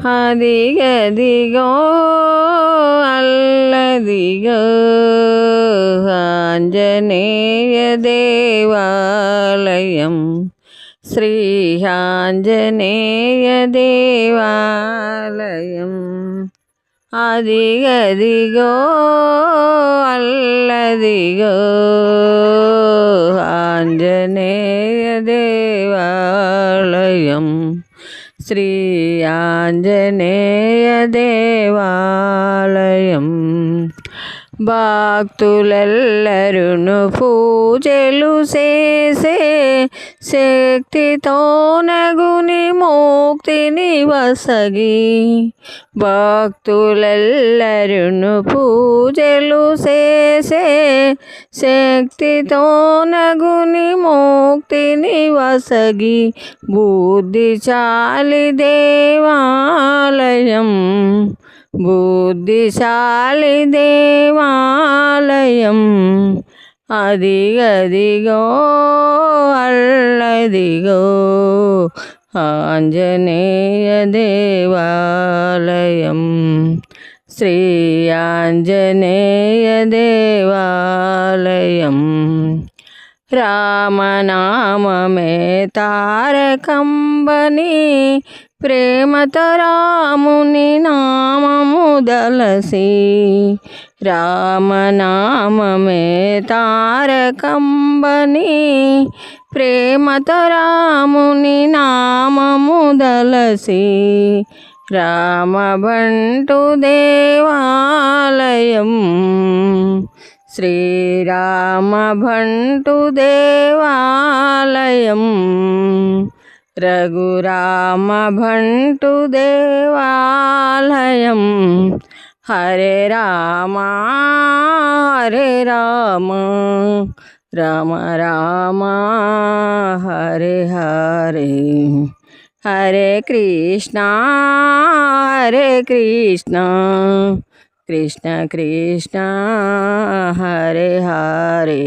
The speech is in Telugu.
అదిగదిగో అల్లదిగో ఆంజనేయ దేవాలయం, శ్రీ ఆంజనేయ దేవాలయం. అదిగదిగో అల్లదిగో ఆంజనేయ దేవాలయం, శ్రీ ఆంజనేయ దేవాలయం. భక్తులెల్లరును పూజలు చేసే శక్తితో నగుని ముక్తిని వసగి. భక్తులెల్లరును పూజలు చేసే శక్తితో నగుని ముక్తిని వసగి. బుద్ధిశాలి దేవాలయం, బుద్ధిశాలి దేవాలయం. అదిగదిగో అల్లదిగో ఆంజనేయ దేవాలయం, శ్రీ ఆంజనేయ దేవాలయం. రామనామమే తారకంబని ప్రేమతో రాముని నామము దలసి. రామనామమే తారకంబని ప్రేమతో రాముని నామము దలసి. రామబంటు దేవాలయం, శ్రీరామబంటు దేవాలయం, రఘురామబంటు దేవాలయం. హరే రామ హరే రామ, రామ రామ హరే హరే. హరే కృష్ణ హరే కృష్ణ, కృష్ణ కృష్ణ హరే హరే.